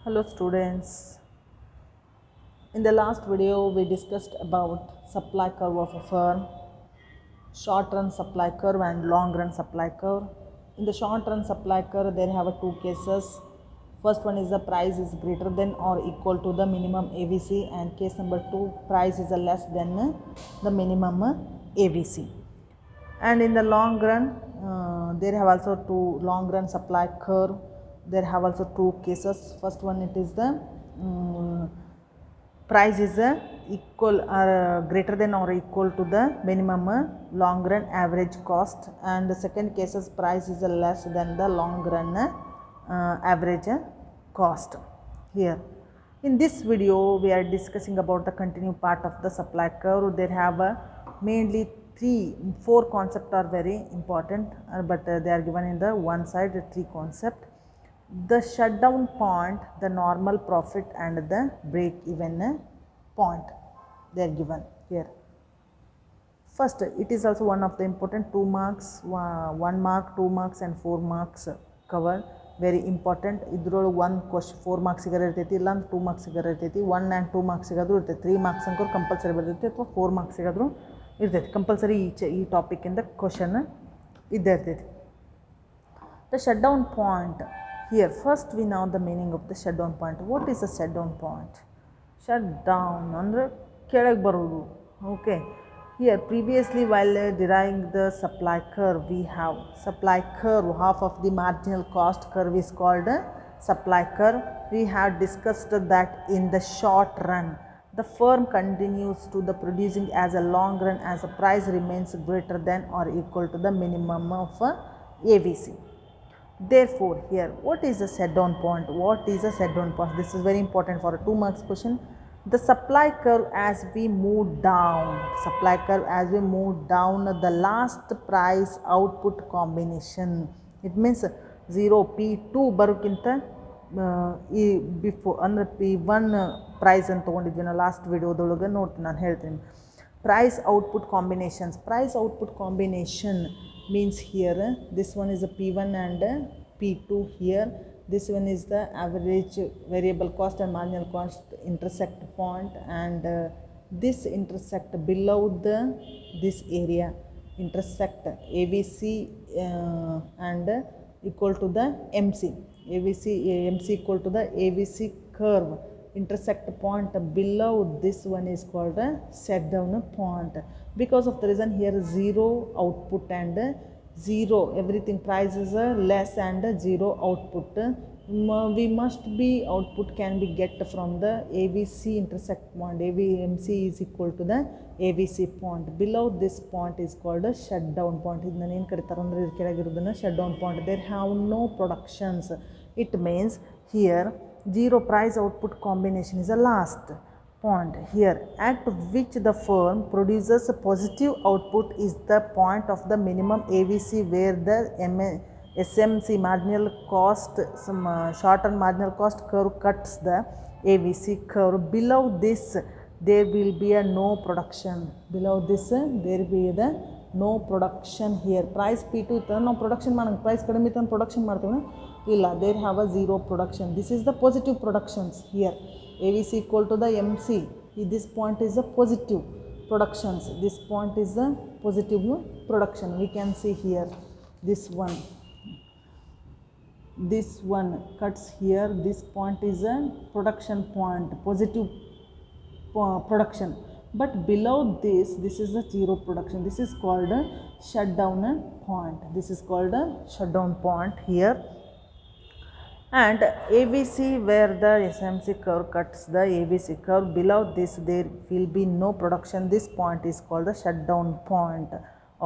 Hello students. In the last video we discussed about supply curve of a firm, short run supply curve and long run supply curve. In the short run supply curve there have two cases. First one is the price is greater than or equal to the minimum AVC, and case number 2 price is less than the minimum AVC. And in the long run there have also two long run supply curve. There have also two cases. First one, it is the price is equal or greater than or equal to the minimum long run average cost, and the second case is price is less than the long run average cost. Here in this video we are discussing about the continued part of the supply curve. There have mainly four concepts are very important, but they are given in the one side, three concept: the shutdown point, the normal profit, and the break even point. They are given here. First, it is also one of the important 2 marks, 1 mark, 2 marks and 4 marks cover. Very important. ಇದ್ರೊಳಗೆ 1 question 4 marks ಸಿಗರ ಇರ್ತೈತಿ, ಇಲ್ಲ 2 marks ಸಿಗರ ಇರ್ತೈತಿ. 1 and 2 marks ಸಿಗಾದ್ರೂ ಇರ್ತೈತಿ. 3 marks ಅಂಕರ್ compulsory ಬರ್ತೈತಿ, ಅಥವಾ 4 marks ಸಿಗಾದ್ರೂ ಇರ್ತೈತಿ. Compulsory ಈ topic ಇಂದ ಕ್ವಶನ್ ಇದ್ದೇ ಇರ್ತೈತಿ. The shutdown point. Here first we know the meaning of the shutdown point. What is a shutdown point? Shutdown ಅಂದ್ರೆ ಕೆಳಗೆ ಬರೋದು. Okay. Here previously while deriving the supply curve, we have supply curve, half of the marginal cost curve is called supply curve. We have discussed that in the short run the firm continues to the producing as a long run as the price remains greater than or equal to the minimum of AVC. Therefore, here what is a set down point? What is a set down point? This is very important for a 2 marks question. The supply curve as we move down, supply curve as we move down the last price output combination. It means 0 P2 ಬರೋಕ್ಕಿಂತ ಈ before ಅಂದರೆ P1 price ಅಂತ ತೊಗೊಂಡಿದ್ವಿ ನಾವು last ವಿಡಿಯೋದೊಳಗೆ ನೋಡ್ತೀನಿ, ನಾನು ಹೇಳ್ತೀನಿ. Price output combinations. Price output combination means here this one is a P1 and P2 here. This one is the average variable cost and marginal cost intersect point, and this intersect below this area intersect AVC and equal to the MC. MC equal to the AVC curve. Intersect point below this one is called a set down point. Because of the reason here 0 output and 0 everything price is less and 0 output, we must be output can be get from the AVC intersect point. AVMC is equal to the AVC point. Below this point is called a shutdown point. ಇದನ್ನ ಏನು ಕರೀತಾರೆ ಅಂದರೆ ಇದು ಕೆಳಗಿರೋದನ್ನ shutdown point. There have no productions. It means here 0 price output combination is the last point. Here at which the firm produces a positive output is the point of the minimum AVC where the SMC marginal cost, some short-term marginal cost curve cuts the AVC curve. Below this there will be a no production. Below this there will be the no production. Here price P2 ಇತ್ತು, ನಾವು production ಮಾಡೋಣ, price ಕಡಿಮೆ ಇತ್ತು ಅಂತ production ಮಾಡ್ತೀವಿ ಇಲ್ಲ, there have a 0 production. This is the positive productions. Here AVC equal to the MC. This point is the positive productions. This point is the positive production. We can see here this one cuts here. This point is a production point, positive production. But below this is a 0 production. This is called a shutdown point. This is called a shutdown point here. And AVC where the SMC curve cuts the AVC curve, below this there will be no production. This point is called the shutdown point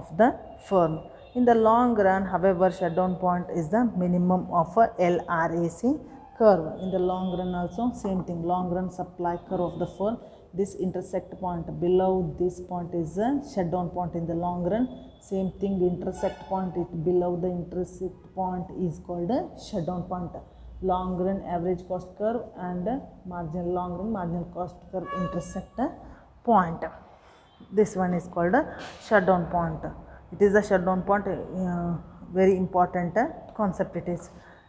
of the firm. In the long run, however, shutdown point is the minimum of a LRAC curve. In the long run also same thing, long run supply curve of the firm. This intersect point below this point is a shutdown point in the long run. Same thing, intersect point it below the intersect point is called a shutdown point. Long run average cost curve and marginal long run marginal cost curve intersect point. This one is called a shutdown point. It is a shutdown point, very important concept it is.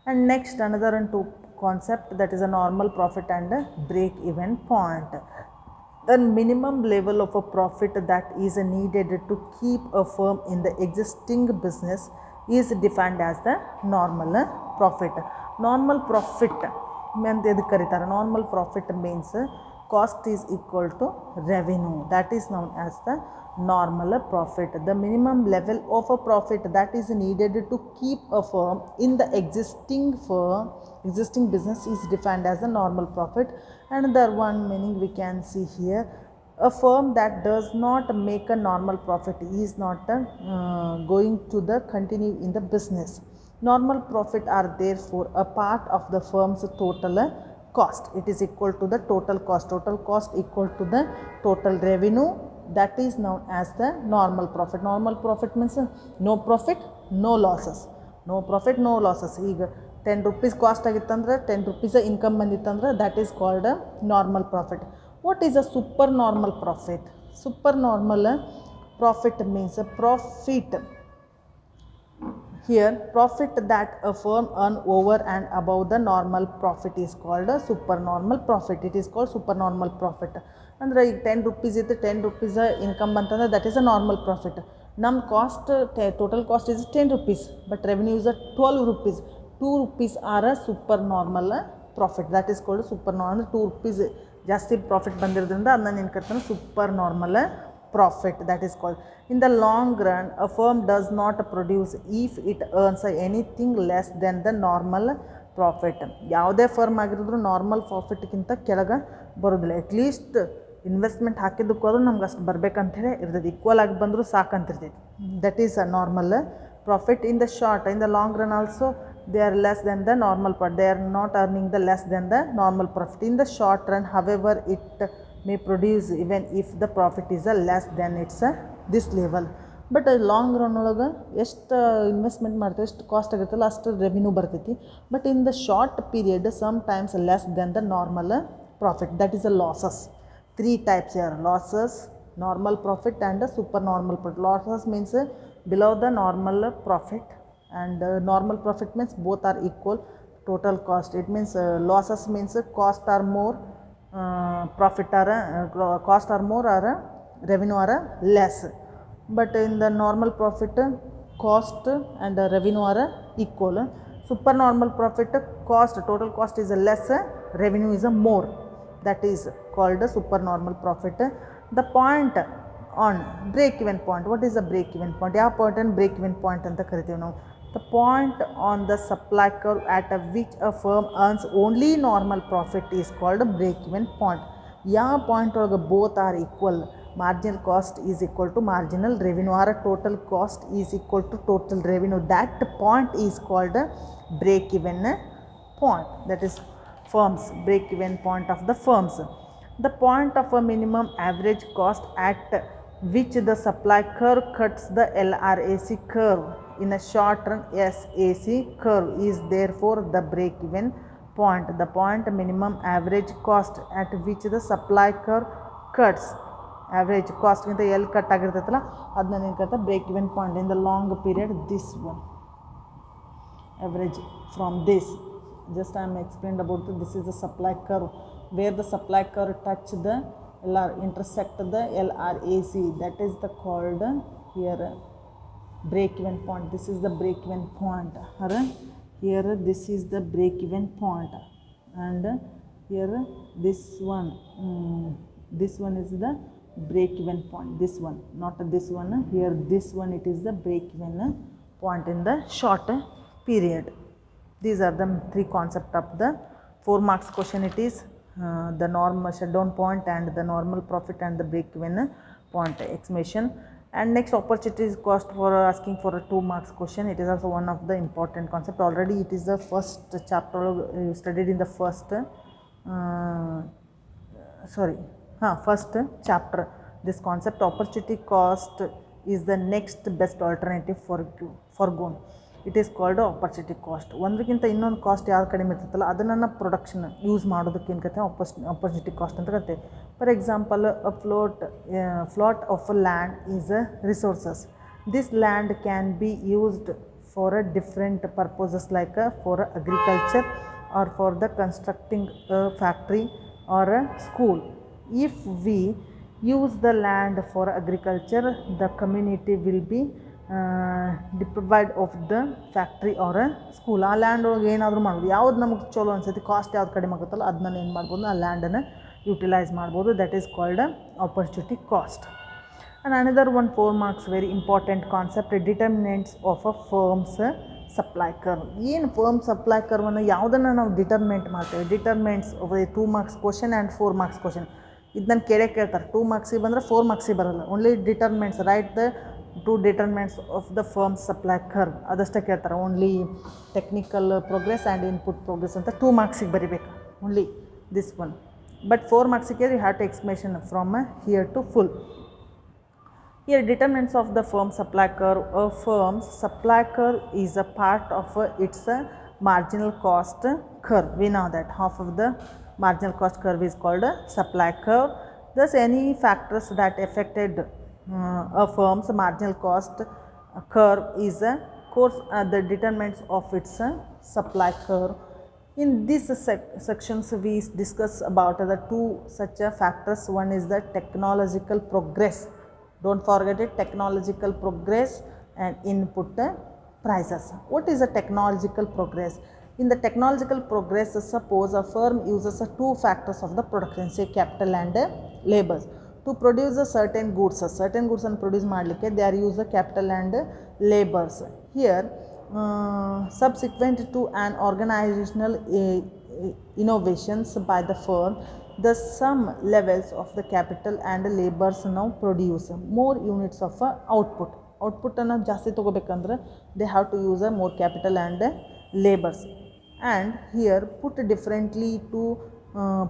And next another and two concept, that is a normal profit and a break even point. The minimum level of a profit that is needed to keep a firm in the existing business is defined as the normal profit. Normal profit ಅಂತ ಎದಕ್ಕೆ ಕರೀತಾರೆ? Normal profit means cost is equal to revenue, that is known as the normal profit. The minimum level of a profit that is needed to keep a firm in the existing business is defined as the normal profit. Another one meaning we can see here, a firm that does not make a normal profit is not going to the continue in the business. Normal profit are therefore a part of the firm's total cost. It is equal to the total cost. Total cost equal to the total revenue, that is known as the normal profit. Normal profit means no profit, no losses. No profit, no losses. ಈಗ 10 rupees cost ಆಗಿತ್ತಂದ್ರೆ 10 rupees income ಬಂದಿತ್ತಂದ್ರೆ that is called a normal profit. What is a super normal profit? Super normal profit means a profit. Here, profit that a firm earn over and above the normal profit is called a supernormal profit. It is called supernormal profit. ಅಂದರೆ ಈಗ 10 rupees ಇತ್ತು, 10 rupees income ಬಂತಂದ್ರೆ that is a normal profit. ನಮ್ಮ cost total cost is 10 rupees, but revenue is 12 rupees. 2 rupees are a super normal profit. That is called super normal. ಅಂದರೆ 2 rupees ಜಾಸ್ತಿ profit ಬಂದಿರೋದ್ರಿಂದ ಅದನ್ನ ಏನು ಕರ್ತಾನೆ super normal profit, that is called. In the long run, a firm does not produce if it earns anything less than the normal profit. ಯಾವುದೇ firm ಆಗಿರೋದ್ರು normal ಪ್ರಾಫಿಟ್ಗಿಂತ ಕೆಳಗೆ ಬರೋದಿಲ್ಲ. At least investment ಹಾಕಿದ್ದಕ್ಕೋದ್ರೂ ನಮ್ಗೆ ಅಷ್ಟು ಬರ್ಬೇಕಂತೇಳಿ ಇರ್ತದೆ. ಈಕ್ವಲ್ ಆಗಿ ಬಂದರೂ ಸಾಕಂತಿರ್ತೈತಿ. That is a normal profit. In the short, in the long run also, they are less than the normal profit. They are not earning the less than the normal profit. In the short run, however, it may produce even if the profit is less than its this level. But long run ಒಳಗೆ ಎಷ್ಟು investment ಮಾಡ್ತೀವಿ, ಎಷ್ಟು cost ಆಗುತ್ತಲ್ಲ ಅಷ್ಟು revenue ಬರ್ತೈತಿ. But in the short period sometimes less than the normal profit, that is a losses. 3 types here: losses, normal profit and super normal profit. Losses means below the normal profit, and normal profit means both are equal total cost. It means losses means cost are more, profit are cost are more or revenue are less. But in the normal profit, cost and revenue are equal. Super normal profit, cost, total cost is less, revenue is more. That is called a super normal profit. The point on break even point. What is a break even point? ಯಾವ point ಅನ್ನು break even point ಅಂತ ಕರಿತೀವಿ ನಾವು. The point on the supply curve at which a firm earns only normal profit is called a break even point. ಯಾವ point ಒಳಗೆ both are equal, marginal cost is equal to marginal revenue or total cost is equal to total revenue, that point is called a break even point. That is firms, break even point of the firms. The point of a minimum average cost at which the supply curve cuts the LRAC curve in a short run SAC curve is therefore the break even point. The point minimum average cost at which the supply curve cuts, average cost ಗಿಂತ ಎಲ್ಲಿ cut ಆಗಿರ್ತೈತಲ್ಲ ಅದನ್ನ ಏನು ಕರ್ತಾರೆ break even point. In the long period this one average from this, just I am explained about this is the supply curve where the supply curve touch the LR, intersect the LRAC, that is the called here break even point. This is the break even point. Here this is the break even point, and here this one is the break even point. This one, not this one. Here this one, it is the break even point in the short period. These are the 3 concepts of the 4 marks question. It is the normal shutdown point and the normal profit and the break even point explanation. And next, opportunity cost for asking for a 2 marks question. It is also one of the important concept. Already it is the first chapter studied in the first chapter. This concept, opportunity cost, is the next best alternative for foregone. It is called opportunity cost. ಒಂದಕ್ಕಿಂತ ಇನ್ನೊಂದು cost ಯಾವ್ದು ಕಡಿಮೆ ಇರ್ತೈತಲ್ಲ ಅದನ್ನು production use ಮಾಡೋದಕ್ಕೆ ಏನು ಕರಿತೀವಿ opportunity cost ಅಂತ ಕರಿತೀವಿ. For example, a flat of land is a resources. This land can be used for a different purposes like for agriculture or for the constructing a factory or a school. If we use the land for agriculture, the community will be deprived of the factory or a school. ಆ land ಒಳಗೆ ಏನಾದರೂ ಮಾಡ್ಬೋದು, ಯಾವ್ದು ನಮಗೆ ಚಲೋ ಅನ್ಸುತ್ತೆ, cost ಯಾವ್ದು ಕಡಿಮೆ ಆಗುತ್ತಲ್ಲ ಅದನ್ನ ಏನು ಮಾಡ್ಬೋದು, ಆ ಲ್ಯಾಂಡನ್ನು ಯುಟಿಲೈಸ್ ಮಾಡ್ಬೋದು. That is called opportunity cost. And another one 4 marks very important concept, determinants of a firm's supply curve. ಏನು ಫರ್ಮ್ ಸಪ್ಲೈ ಕರ್ವನ್ನು ಯಾವುದನ್ನು ನಾವು ಡಿಟರ್ಮೆಂಟ್ ಮಾಡ್ತೇವೆ, determinants of 2 marks question and 4 marks question. ಇದನ್ನು ಕೇಳ್ತಾರೆ, 2 marksiಗೆ ಬಂದರೆ 4 marksiಗೆ ಬರೋಲ್ಲ. Only determinants, right the 2 determinants of the firm supply curve ಅದಷ್ಟೇ ಕೇಳ್ತಾರೆ. Only technical progress and input progress ಅಂತ 2 marksiಗೆ ಬರಿಬೇಕು, ಓನ್ಲಿ ದಿಸ್ ಒನ್. ಬಟ್ 4 marksiಗೆ you have to explanation from here to full. Here determinants of the firm supply curve. A firm's supply curve is a part of its marginal cost curve. We know that half of the marginal cost curve is called a supply curve. Thus any factors that affected a firm's marginal cost curve is course the determinants of its supply curve. In these sections we discuss about the 2 such factors. One is the technological progress. Don't forget it, technological progress and input prices. What is a technological progress? In the technological progress, suppose a firm uses 2 factors of the production, say capital and labors, to produce a certain goods. Certain goods and produce ಮಾಡಲಿಕ್ಕೆ they are use capital and labors. Here subsequent to an organizational innovations by the firm, the sum levels of the capital and labors now produce more units of output. Output ಅನ್ನು ಜಾಸ್ತಿ ತಗೋಬೇಕಂದ್ರೆ they have to use more capital and labors. And here put differently, to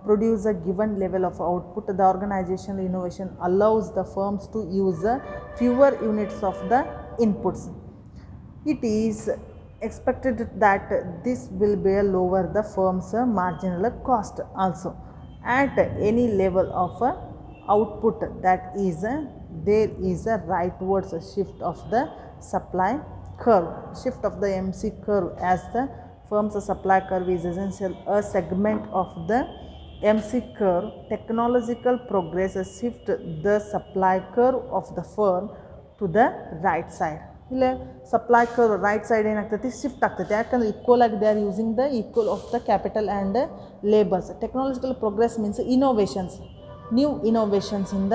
produce a given level of output, the organizational innovation allows the firms to use fewer units of the inputs. It is expected that this will be lower the firm's marginal cost also. At any level of output, that is there is a rightwards shift of the supply curve, shift of the MC curve. As the firm's supply curve is essential a segment of the MC curve, technological progress shift the supply curve of the firm to the right side. ಇಲ್ಲ supply curve right side ಏನಾಗ್ತೈತಿ, shift ಆಗ್ತೈತಿ. ಯಾಕಂದರೆ equal ಆಗಿ they are using the equal of the capital and labours. Technological progress means innovations, new ಇನೋವೇಷನ್ಸಿಂದ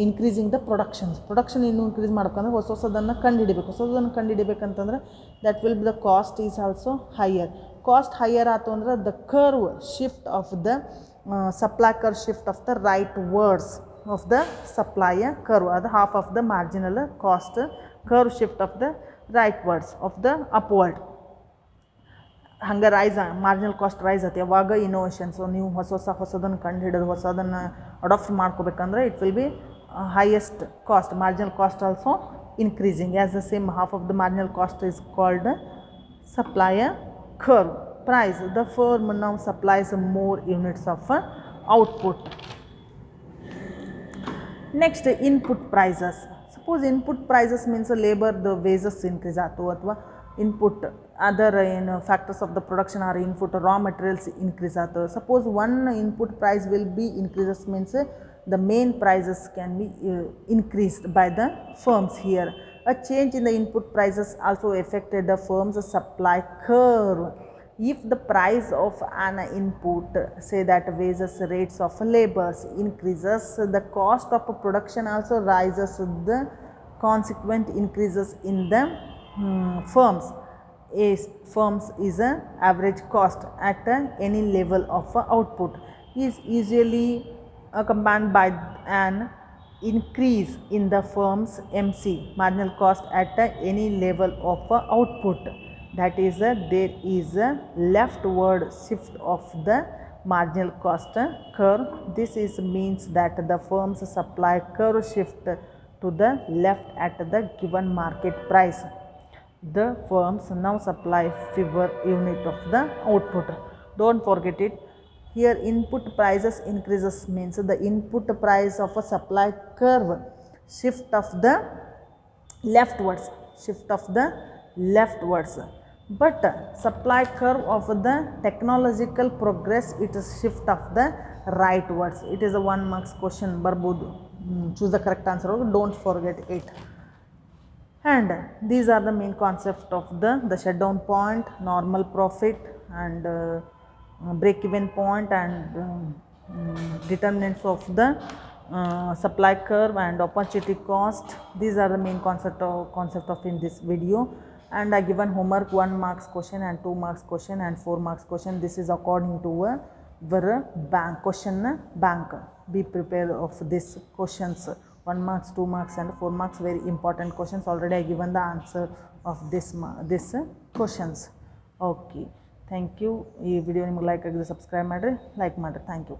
increasing the production ಇನ್ನೂ increase ಮಾಡ್ಬೇಕಂದ್ರೆ ಹೊಸದನ್ನು ಕಂಡುಹಿಡಿಬೇಕು. ಹೊಸದನ್ನು ಕಂಡುಹಿಡಿಬೇಕಂತಂದ್ರೆ that will be the cost is also higher. Cost higher ಆಯಿತು ಅಂದ್ರೆ the curve shift of the supply curve shift of the rightwards of the supply curve, ಅದು half of the marginal cost curve shift of the rightwards of the upward. ಹಂಗೆ rise marginal cost rise ಆಯ್ತು ಯಾವಾಗ innovations, ನೀವು ಹೊಸದನ್ನು ಕಂಡು ಹಿಡಿದು ಹೊಸದನ್ನು adapt ಮಾಡ್ಕೋಬೇಕಂದ್ರೆ it will be highest cost, marginal cost also increasing. As the same half of the marginal cost is called supplier curve. Price, the firm now supplies more units of output. Next, input prices. Suppose input prices means labor the wages increase ಆಯ್ತು, ಅಥವಾ input other factors of the production or input raw materials increase ಆಯ್ತು. Suppose one input price will be increases means the main prices can be increased by the firms. Here a change in the input prices also affected the firm's supply curve. If the price of an input, say that wages, rates of labors increases, the cost of production also rises, the consequent increases in the firms. Firms is a average cost at any level of output is usually accompanied by an increase in the firm's MC, marginal cost at any level of output. That is there is a leftward shift of the marginal cost curve. This is means that the firm's supply curve shift to the left at the given market price. The firms now supply fewer unit of the output. Don't forget it. Here input prices increases means the input price of a supply curve shift of the leftwards, but supply curve of the technological progress it is shift of the rightwards. It is a 1 marks question barbodu. Choose the correct answer, don't forget it. And these are the main concept of the shutdown point, normal profit, and break even point, and determinants of the supply curve and opportunity cost. These are the main concept of in this video. And I given homework 1 marks question and 2 marks question and 4 marks question. This is according to a bank question bank. Be prepared of this questions, 1 marks, 2 marks and 4 marks, very important questions. Already I given the answer of this questions. Okay, thank you. ಈ video ನಿಮಗೆ like ಆಗಿದ್ರೆ subscribe ಮಾಡಿರಿ, like ಮಾಡಿರಿ. Thank you.